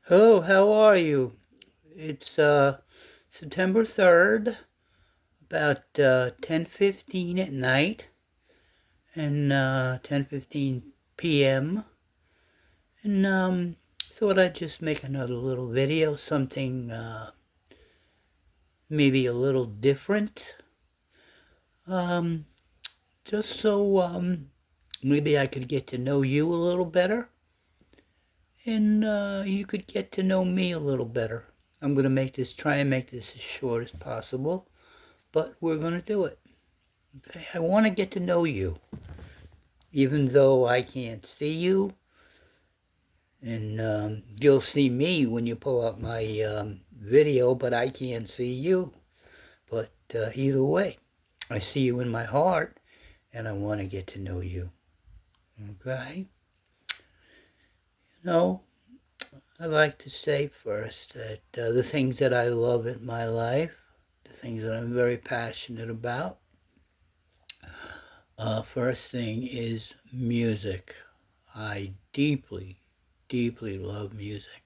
Hello, how are you? It's September 3rd, about 10:15 at night and 10:15 p.m. And thought I'd just make another little video, something maybe a little different. Um, just so maybe I could get to know you a little better and you could get to know me a little better. I'm going to try and make this as short as possible, but we're going to do it. Okay, I want to get to know you, even though I can't see you, and you'll see me when you pull up my video, but I can't see you. But either way, I see you in my heart, and I want to get to know you. Okay? No, I like to say first that the things that I love in my life, the things that I'm very passionate about, first thing is music. I deeply, deeply love music.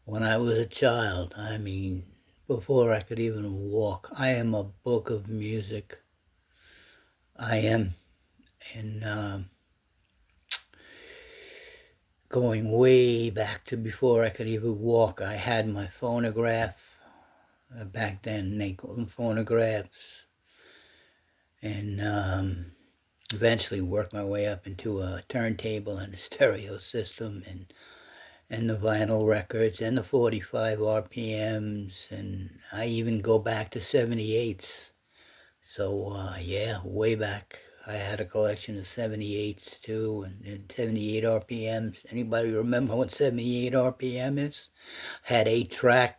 When I was a child, I mean, before I could even walk, I am a book of music. I am. And going way back to before I could even walk, I had my phonograph. Back then, they called them phonographs. And eventually worked my way up into a turntable and a stereo system and the vinyl records and the 45 RPMs, and I even go back to 78s. So yeah, way back I had a collection of 78s too, and 78 RPMs. Anybody remember what 78 RPM is? Had 8-track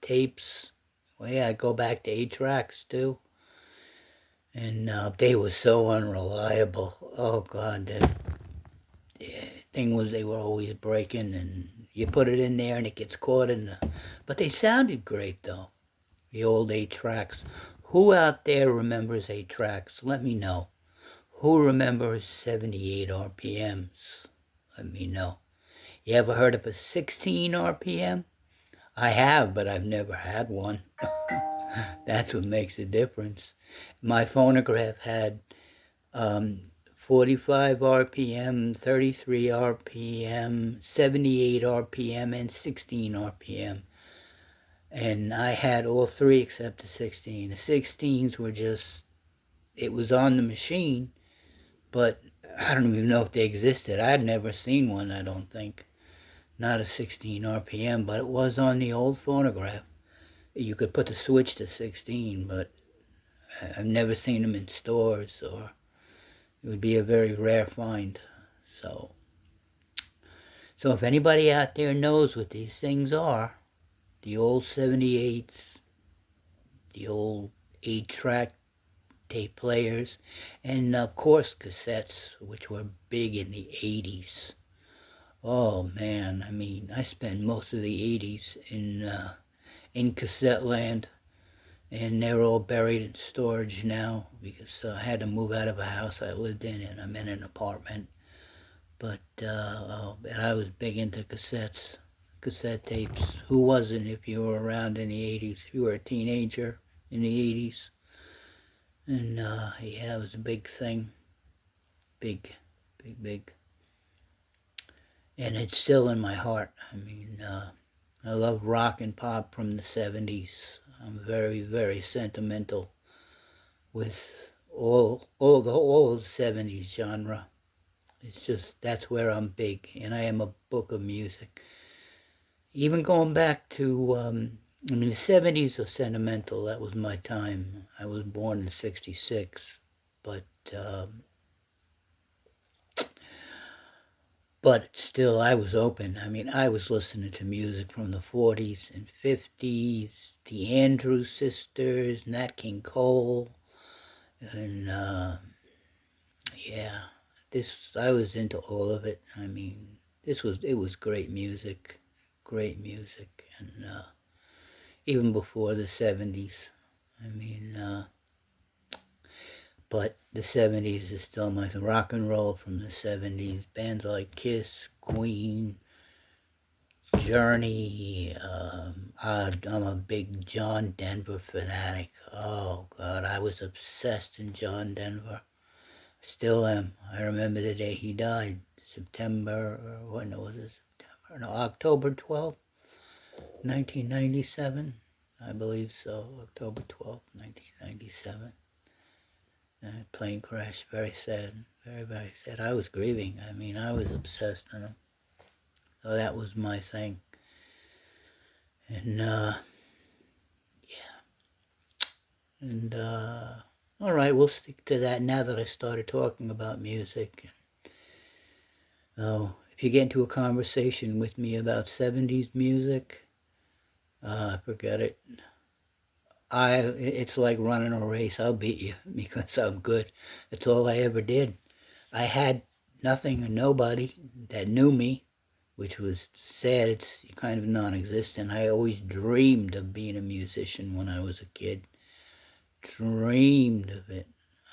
tapes. Well, yeah, I go back to 8 tracks too. And they were so unreliable. Oh God, the thing was they were always breaking, and you put it in there and it gets caught in the. But they sounded great though. The old 8 tracks. Who out there remembers 8 tracks? Let me know. Who remembers 78 RPMs? Let me know. You ever heard of a 16 RPM? I have, but I've never had one. That's what makes a difference. My phonograph had 45 RPM, 33 RPM, 78 RPM, and 16 RPM. And I had all three except the 16. The 16s were just, it was on the machine, but I don't even know if they existed. I'd never seen one, I don't think. Not a 16 RPM, but it was on the old phonograph. You could put the switch to 16, but I've never seen them in stores, or it would be a very rare find. So, so if anybody out there knows what these things are, the old 78s, the old 8-track tape players, and of course cassettes, which were big in the 80s. Oh man, I mean, I spent most of the 80s in cassette land, and they're all buried in storage now because I had to move out of a house I lived in, and I'm in an apartment. But and I was big into cassettes, cassette tapes. Who wasn't if you were around in the 80s, if you were a teenager in the 80s? And yeah, it was a big thing. Big, big, big. And it's still in my heart. I mean, I love rock and pop from the 70s. I'm very, very sentimental with all the 70s genre. It's just, that's where I'm big, and I am a book of music. Even going back to, I mean, the 70s are sentimental. That was my time. I was born in 66, but but still, I was open. I mean, I was listening to music from the 40s and 50s, the Andrews Sisters, Nat King Cole, and yeah, this I was into all of it. I mean, it was great music, and even before the 70s. I mean, but the 70s is still my rock and roll from the 70s. Bands like Kiss, Queen, Journey. I'm a big John Denver fanatic. Oh God, I was obsessed in John Denver. Still am. I remember the day he died. September, when was it? September? No, October 12th, 1997. I believe so. October 12th, 1997. Plane crash. Very sad. Very, very sad. I was grieving. I mean, I was obsessed with him. So that was my thing. And, yeah. And, all right, we'll stick to that now that I started talking about music. Oh, if you get into a conversation with me about 70s music, forget it. It's like running a race. I'll beat you because I'm good. That's all I ever did. I had nothing and nobody that knew me, which was sad. It's kind of non-existent. I always dreamed of being a musician when I was a kid. Dreamed of it.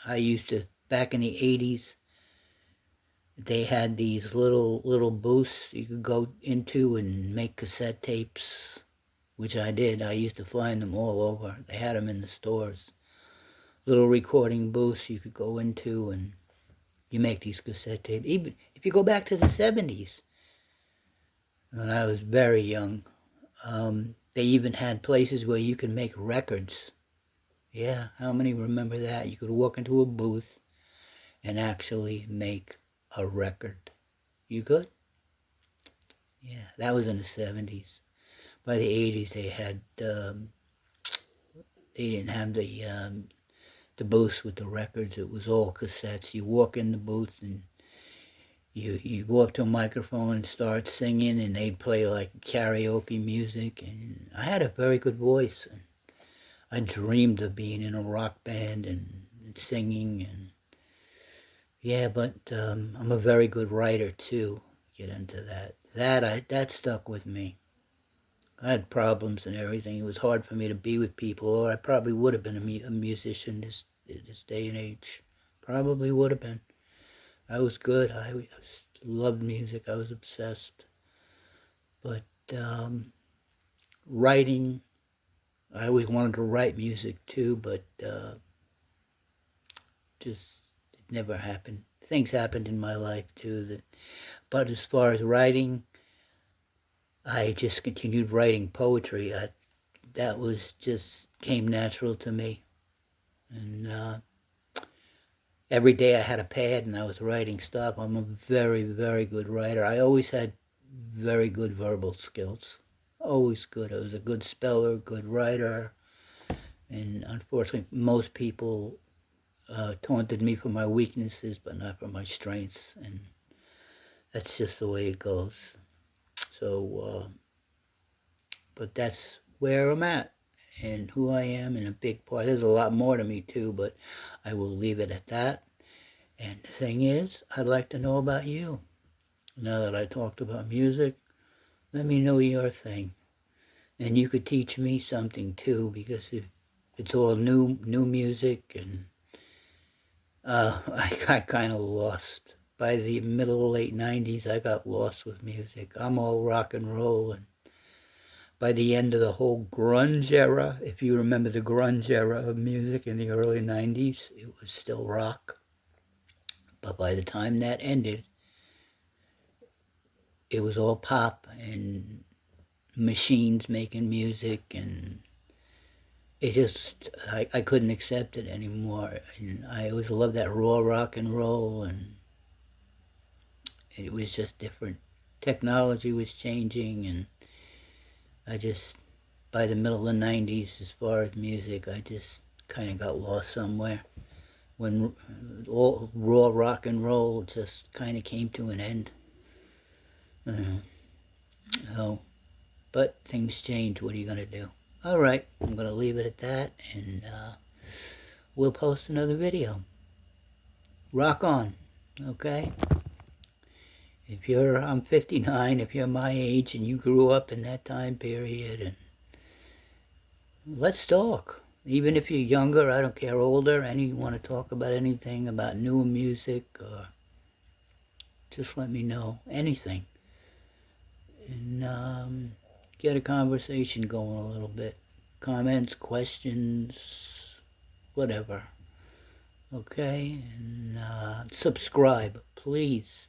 I used to, back in the 80s, they had these little booths you could go into and make cassette tapes, which I did. I used to find them all over. They had them in the stores. Little recording booths you could go into and you make these cassette tapes. Even if you go back to the 70s, when I was very young, they even had places where you could make records. Yeah, how many remember that? You could walk into a booth and actually make a record. You could? Yeah, that was in the 70s. By the 80s, they didn't have the booths with the records. It was all cassettes. You walk in the booth and you go up to a microphone and start singing, and they'd play like karaoke music. And I had a very good voice. And I dreamed of being in a rock band and singing. And yeah, but I'm a very good writer too. Get into that. That stuck with me. I had problems and everything. It was hard for me to be with people, or I probably would have been a musician this day and age. Probably would have been. I was good. I loved music. I was obsessed. But writing, I always wanted to write music too, but just it never happened. Things happened in my life too. But as far as writing, I just continued writing poetry. That was just came natural to me. And every day I had a pad and I was writing stuff. I'm a very, very good writer. I always had very good verbal skills. Always good. I was a good speller, good writer. And unfortunately, most people taunted me for my weaknesses, but not for my strengths. And that's just the way it goes. So, but that's where I'm at and who I am in a big part. There's a lot more to me too, but I will leave it at that. And the thing is, I'd like to know about you. Now that I talked about music, let me know your thing. And you could teach me something too, because if it's all new music, and I got kind of lost. By the middle late 90s, I got lost with music. I'm all rock and roll, and by the end of the whole grunge era, if you remember the grunge era of music in the early 90s, it was still rock. But by the time that ended, it was all pop and machines making music, and it just, I couldn't accept it anymore. And I always loved that raw rock and roll, and it was just different. Technology was changing, and I just, by the middle of the 90s, as far as music, I just kind of got lost somewhere. When all raw rock and roll just kind of came to an end. So, but things change. What are you going to do? All right, I'm going to leave it at that, and we'll post another video. Rock on, okay? I'm 59, if you're my age and you grew up in that time period, and let's talk. Even if you're younger, I don't care, older, and you want to talk about anything about new music, or just let me know. Anything. and get a conversation going a little bit. Comments, questions, whatever. Okay, and subscribe, please.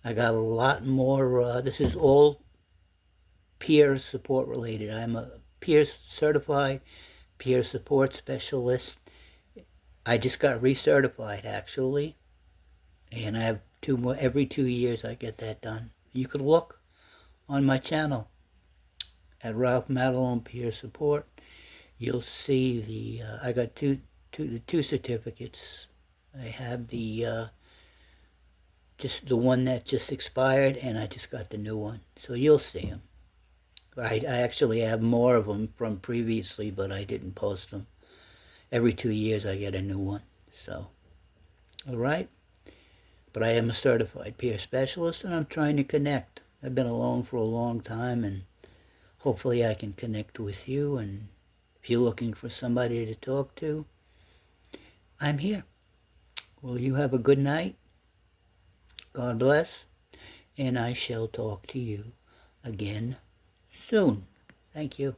I got a lot more. This is all peer support related. I'm a certified peer support specialist. I just got recertified actually, and I have 2 more every 2 years. I get that done. You could look on my channel at RalphMatalone Peer Support. You'll see the I got two certificates. I have the just the one that just expired, and I just got the new one. So you'll see them. I actually have more of them from previously, but I didn't post them. Every 2 years I get a new one. So, all right. But I am a certified peer specialist, and I'm trying to connect. I've been alone for a long time, and hopefully I can connect with you. And if you're looking for somebody to talk to, I'm here. Well, you have a good night. God bless. And I shall talk to you again soon. Thank you.